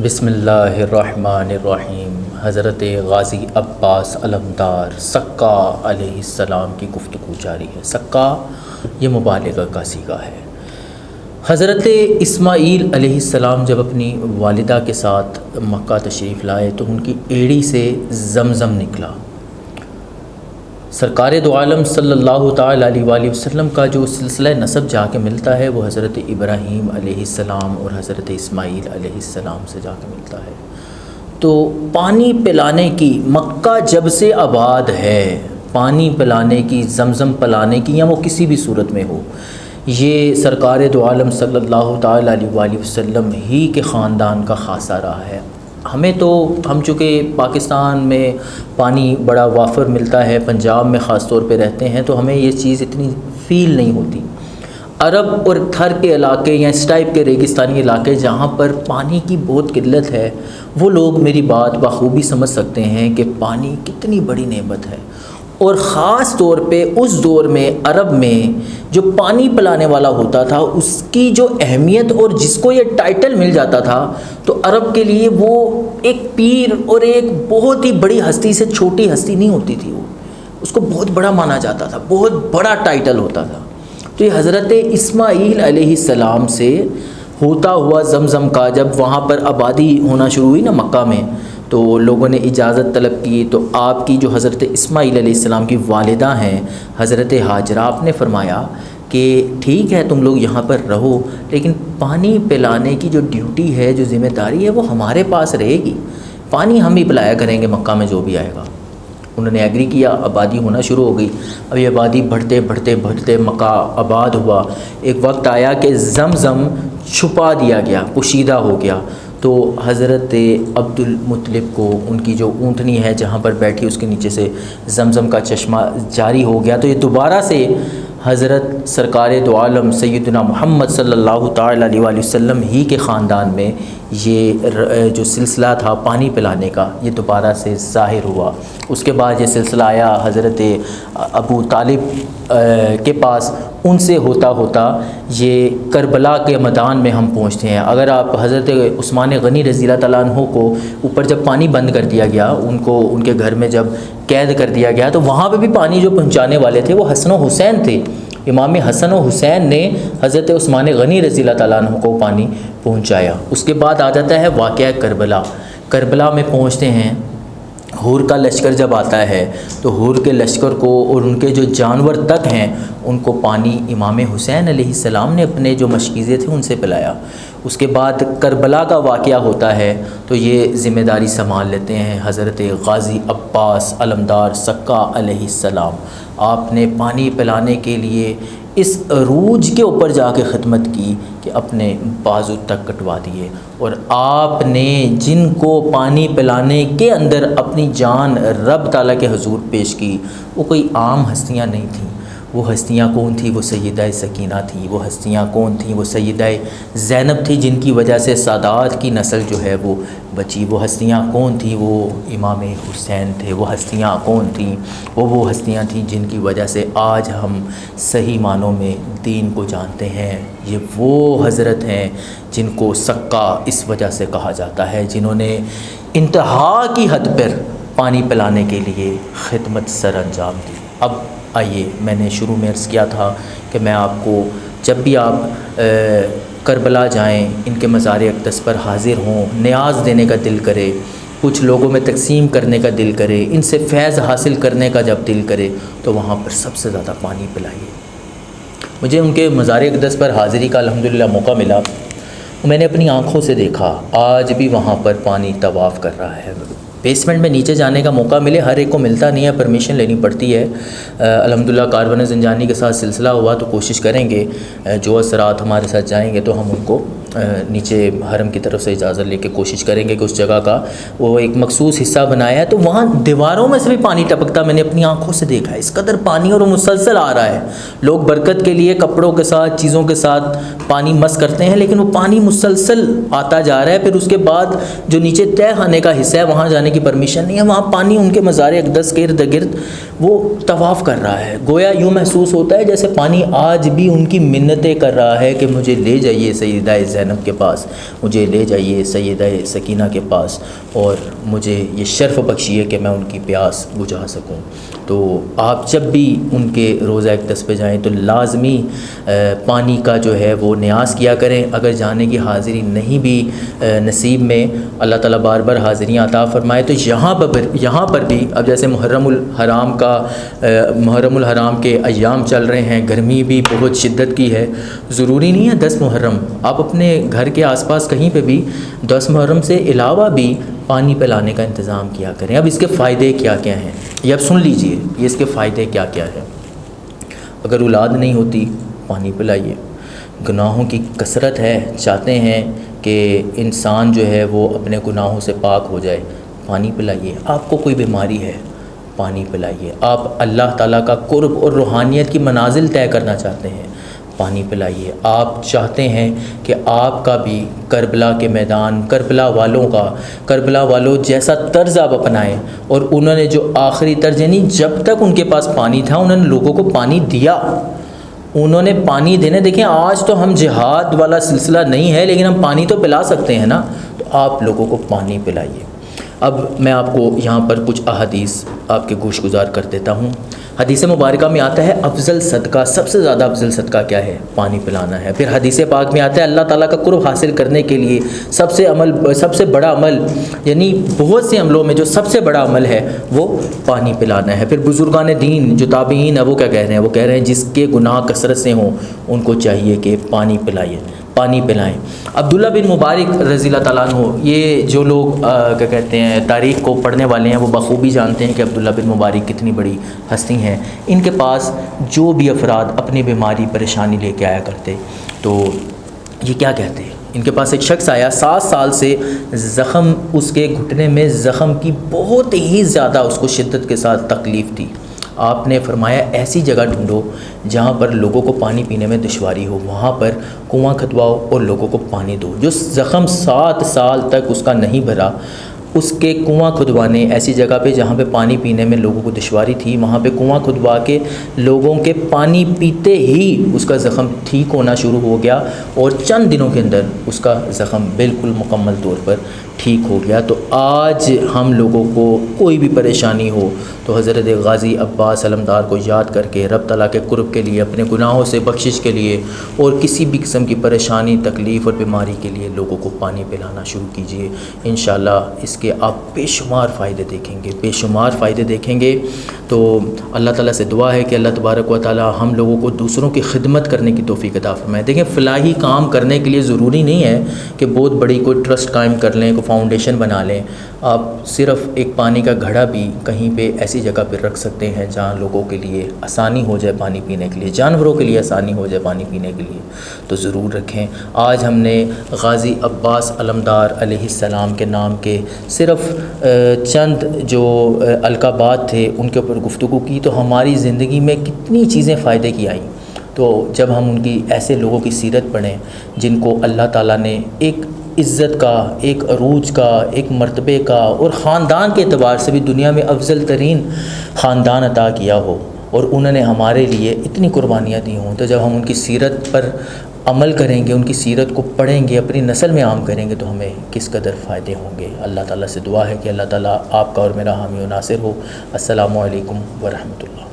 بسم اللہ الرحمن الرحیم۔ حضرت غازی عباس علمدار سکا علیہ السلام کی گفتگو جاری ہے۔ سکا یہ مبالغہ کا صیغہ ہے۔ حضرت اسماعیل علیہ السلام جب اپنی والدہ کے ساتھ مکہ تشریف لائے تو ان کی ایڑی سے زمزم نکلا۔ سرکار دو عالم صلی اللہ تعالیٰ علیہ وآلہ وسلم کا جو سلسلہ نسب جا کے ملتا ہے وہ حضرت ابراہیم علیہ السلام اور حضرت اسماعیل علیہ السلام سے جا کے ملتا ہے۔ تو پانی پلانے کی مکہ جب سے آباد ہے، پانی پلانے کی، زمزم پلانے کی، یا وہ کسی بھی صورت میں ہو، یہ سرکار دو عالم صلی اللہ تعالیٰ علیہ وآلہ وسلم ہی کے خاندان کا خاصہ رہا ہے۔ ہم چونکہ پاکستان میں پانی بڑا وافر ملتا ہے، پنجاب میں خاص طور پہ رہتے ہیں، تو ہمیں یہ چیز اتنی فیل نہیں ہوتی۔ عرب اور تھر کے علاقے یا اس ٹائپ کے ریگستانی علاقے جہاں پر پانی کی بہت قلت ہے، وہ لوگ میری بات بخوبی سمجھ سکتے ہیں کہ پانی کتنی بڑی نعمت ہے۔ اور خاص طور پہ اس دور میں عرب میں جو پانی پلانے والا ہوتا تھا، اس کی جو اہمیت اور جس کو یہ ٹائٹل مل جاتا تھا، تو عرب کے لیے وہ ایک پیر اور ایک بہت ہی بڑی ہستی سے چھوٹی ہستی نہیں ہوتی تھی، وہ اس کو بہت بڑا مانا جاتا تھا، بہت بڑا ٹائٹل ہوتا تھا۔ تو یہ حضرت اسماعیل علیہ السلام سے ہوتا ہوا زمزم کا جب وہاں پر آبادی ہونا شروع ہوئی نا مکہ میں، تو لوگوں نے اجازت طلب کی، تو آپ کی جو حضرت اسماعیل علیہ السلام کی والدہ ہیں حضرت ہاجرہ، آپ نے فرمایا کہ ٹھیک ہے تم لوگ یہاں پر رہو، لیکن پانی پلانے کی جو ڈیوٹی ہے، جو ذمہ داری ہے، وہ ہمارے پاس رہے گی، پانی ہم ہی پلایا کریں گے مکہ میں جو بھی آئے گا۔ انہوں نے ایگری کیا، آبادی ہونا شروع ہو گئی۔ اب یہ آبادی بڑھتے مکہ آباد ہوا۔ ایک وقت آیا کہ زمزم چھپا دیا گیا، پوشیدہ ہو گیا، تو حضرت عبد المطلب کو ان کی جو اونٹنی ہے جہاں پر بیٹھی اس کے نیچے سے زمزم کا چشمہ جاری ہو گیا۔ تو یہ دوبارہ سے حضرت سرکار دو عالم سیدنا محمد صلی اللہ تعالیٰ علیہ وآلہ وسلم ہی کے خاندان میں یہ جو سلسلہ تھا پانی پلانے کا، یہ دوبارہ سے ظاہر ہوا۔ اس کے بعد یہ سلسلہ آیا حضرت ابو طالب کے پاس، ان سے ہوتا ہوتا یہ کربلا کے میدان میں ہم پہنچتے ہیں۔ اگر آپ حضرت عثمان غنی رضی اللہ تعالیٰ عنہ کو اوپر جب پانی بند کر دیا گیا، ان کو ان کے گھر میں جب قید کر دیا گیا، تو وہاں پہ بھی پانی جو پہنچانے والے تھے وہ حسن و حسین تھے۔ امام حسن و حسین نے حضرت عثمان غنی رضی اللہ تعالیٰ عنہ کو پانی پہنچایا۔ اس کے بعد آ جاتا ہے واقعہ کربلا۔ کربلا میں پہنچتے ہیں، حور کا لشکر جب آتا ہے تو حور کے لشکر کو اور ان کے جو جانور تک ہیں ان کو پانی امام حسین علیہ السلام نے اپنے جو مشکیزے تھے ان سے پلایا۔ اس کے بعد کربلا کا واقعہ ہوتا ہے تو یہ ذمہ داری سنبھال لیتے ہیں حضرت غازی عباس علمدار سکا علیہ السلام۔ آپ نے پانی پلانے کے لیے اس عروج کے اوپر جا کے خدمت کی کہ اپنے بازو تک کٹوا دیے، اور آپ نے جن کو پانی پلانے کے اندر اپنی جان رب تعالیٰ کے حضور پیش کی، وہ کوئی عام ہستیاں نہیں تھیں۔ وہ ہستیاں کون تھیں؟ وہ سیدہ سکینہ تھی۔ وہ ہستیاں کون تھیں؟ وہ سیدہ زینب تھی، جن کی وجہ سے سادات کی نسل جو ہے وہ بچی۔ وہ ہستیاں کون تھیں؟ وہ امام حسین تھے۔ وہ ہستیاں کون تھیں؟ وہ ہستیاں تھیں جن کی وجہ سے آج ہم صحیح معنوں میں دین کو جانتے ہیں۔ یہ وہ حضرت ہیں جن کو سکا اس وجہ سے کہا جاتا ہے، جنہوں نے انتہا کی حد پر پانی پلانے کے لیے خدمت سر انجام دی۔ اب آئیے، میں نے شروع میں عرض کیا تھا کہ میں آپ کو جب بھی آپ کربلا جائیں، ان کے مزار اقدس پر حاضر ہوں، نیاز دینے کا دل کرے، کچھ لوگوں میں تقسیم کرنے کا دل کرے، ان سے فیض حاصل کرنے کا جب دل کرے، تو وہاں پر سب سے زیادہ پانی پلائیے۔ مجھے ان کے مزار اقدس پر حاضری کا الحمدللہ موقع ملا، میں نے اپنی آنکھوں سے دیکھا آج بھی وہاں پر پانی طواف کر رہا ہے۔ بیسمنٹ میں نیچے جانے کا موقع ملے، ہر ایک کو ملتا نہیں ہے، پرمیشن لینی پڑتی ہے۔ الحمدللہ کاروان زنجانی کے ساتھ سلسلہ ہوا تو کوشش کریں گے، جو اسرات ہمارے ساتھ جائیں گے تو ہم ان کو نیچے حرم کی طرف سے اجازت لے کے کوشش کریں گے کہ اس جگہ کا وہ ایک مخصوص حصہ بنایا ہے، تو وہاں دیواروں میں سے بھی پانی ٹپکتا میں نے اپنی آنکھوں سے دیکھا ہے۔ اس قدر پانی اور وہ مسلسل آ رہا ہے۔ لوگ برکت کے لیے کپڑوں کے ساتھ، چیزوں کے ساتھ پانی مس کرتے ہیں، لیکن وہ پانی مسلسل آتا جا رہا ہے۔ پھر اس کے بعد جو نیچے تہہ خانے کا حصہ ہے وہاں جانے کی پرمیشن نہیں ہے، وہاں پانی ان کے مزار اقدس کے ارد گرد وہ طواف کر رہا ہے۔ گویا یوں محسوس ہوتا ہے جیسے پانی آج بھی ان کی منتیں کر رہا ہے کہ مجھے لے جائیے سیدہ زینب کے پاس، مجھے لے جائیے سیدہ سکینہ کے پاس اور مجھے یہ شرف بخشیے کہ میں ان کی پیاس بجھا سکوں۔ تو آپ جب بھی ان کے روضہ اقدس پہ جائیں تو لازمی پانی کا جو ہے وہ نیاز کیا کریں۔ اگر جانے کی حاضری نہیں بھی نصیب میں، اللہ تعالیٰ بار بار حاضریاں عطا فرمائے تو یہاں پر بھی اب جیسے محرم الحرام کے ایام چل رہے ہیں، گرمی بھی بہت شدت کی ہے، ضروری نہیں ہے 10 محرم، آپ اپنے گھر کے آس پاس کہیں پہ بھی 10 محرم سے علاوہ بھی پانی پلانے کا انتظام کیا کریں۔ اب اس کے فائدے کیا کیا ہیں یہ اب سن لیجئے، یہ اس کے فائدے کیا کیا ہیں۔ اگر اولاد نہیں ہوتی پانی پلائیے، گناہوں کی کثرت ہے، چاہتے ہیں کہ انسان جو ہے وہ اپنے گناہوں سے پاک ہو جائے، پانی پلائیے۔ آپ کو کوئی بیماری ہے، پانی پلائیے۔ آپ اللہ تعالیٰ کا قرب اور روحانیت کی منازل طے کرنا چاہتے ہیں، پانی پلائیے۔ آپ چاہتے ہیں کہ آپ کا بھی کربلا کے میدان، کربلا والوں جیسا طرز آپ اپنائیں، اور انہوں نے جو آخری طرز، یعنی جب تک ان کے پاس پانی تھا انہوں نے لوگوں کو پانی دیا، انہوں نے پانی دینے۔ دیکھیں آج تو ہم جہاد والا سلسلہ نہیں ہے، لیکن ہم پانی تو پلا سکتے ہیں نا، تو آپ لوگوں کو پانی پلائیے۔ اب میں آپ کو یہاں پر کچھ احادیث آپ کے گوش گزار کر دیتا ہوں۔ حدیث مبارکہ میں آتا ہے افضل صدقہ، سب سے زیادہ افضل صدقہ کیا ہے؟ پانی پلانا ہے۔ پھر حدیث پاک میں آتا ہے اللہ تعالیٰ کا قرب حاصل کرنے کے لیے سب سے بڑا عمل، یعنی بہت سے عملوں میں جو سب سے بڑا عمل ہے وہ پانی پلانا ہے۔ پھر بزرگان دین جو تابعین ہیں وہ کیا کہہ رہے ہیں؟ وہ کہہ رہے ہیں جس کے گناہ کثرت سے ہوں ان کو چاہیے کہ پانی پلائیں۔ عبداللہ بن مبارک رضی اللہ تعالیٰ عنہ، یہ جو لوگ کیا کہتے ہیں تاریخ کو پڑھنے والے ہیں وہ بخوبی جانتے ہیں کہ عبداللہ بن مبارک کتنی بڑی ہستی ہیں۔ ان کے پاس جو بھی افراد اپنی بیماری پریشانی لے کے آیا کرتے تو یہ کیا کہتے ہیں؟ ان کے پاس ایک شخص آیا، 7 سال سے زخم، اس کے گھٹنے میں زخم کی بہت ہی زیادہ اس کو شدت کے ساتھ تکلیف تھی۔ آپ نے فرمایا ایسی جگہ ڈھونڈو جہاں پر لوگوں کو پانی پینے میں دشواری ہو، وہاں پر کنواں کھدواؤ اور لوگوں کو پانی دو۔ جو زخم 7 سال تک اس کا نہیں بھرا، اس کے کنواں کھدوانے، ایسی جگہ پہ جہاں پہ پانی پینے میں لوگوں کو دشواری تھی، وہاں پہ کنواں کھدوا کے لوگوں کے پانی پیتے ہی اس کا زخم ٹھیک ہونا شروع ہو گیا، اور چند دنوں کے اندر اس کا زخم بالکل مکمل طور پر ٹھیک ہو گیا۔ تو آج ہم لوگوں کو کوئی بھی پریشانی ہو تو حضرت غازی عباس علمدار کو یاد کر کے رب تعالیٰ کے قرب کے لیے، اپنے گناہوں سے بخشش کے لیے، اور کسی بھی قسم کی پریشانی، تکلیف اور بیماری کے لیے لوگوں کو پانی پلانا شروع کیجیے۔ انشاءاللہ اس کے آپ بے شمار فائدے دیکھیں گے۔ تو اللہ تعالیٰ سے دعا ہے کہ اللہ تبارک و تعالیٰ ہم لوگوں کو دوسروں کی خدمت کرنے کی توفیق عطا فرمائے۔ دیکھیں فلاحی کام کرنے کے لیے ضروری نہیں ہے کہ بہت بڑی کوئی ٹرسٹ قائم کر لیں، کوئی فاؤنڈیشن بنا لیں۔ آپ صرف ایک پانی کا گھڑا بھی کہیں پہ ایسی جگہ پہ رکھ سکتے ہیں جہاں لوگوں کے لیے آسانی ہو جائے پانی پینے کے لیے، جانوروں کے لیے آسانی ہو جائے پانی پینے کے لیے، تو ضرور رکھیں۔ آج ہم نے غازی عباس علمدار علیہ السلام کے نام کے صرف چند جو القابات تھے ان کے اوپر گفتگو کی، تو ہماری زندگی میں کتنی چیزیں فائدے کی آئیں۔ تو جب ہم ان کی ایسے لوگوں کی سیرت پڑھیں جن کو اللہ تعالیٰ نے ایک عزت کا، ایک عروج کا، ایک مرتبے کا، اور خاندان کے اعتبار سے بھی دنیا میں افضل ترین خاندان عطا کیا ہو، اور انہوں نے ہمارے لیے اتنی قربانیاں دی ہوں، تو جب ہم ان کی سیرت پر عمل کریں گے، ان کی سیرت کو پڑھیں گے، اپنی نسل میں عام کریں گے، تو ہمیں کس قدر فائدے ہوں گے۔ اللہ تعالیٰ سے دعا ہے کہ اللہ تعالیٰ آپ کا اور میرا حامی و ناصر ہو۔ السلام علیکم ورحمۃ اللہ۔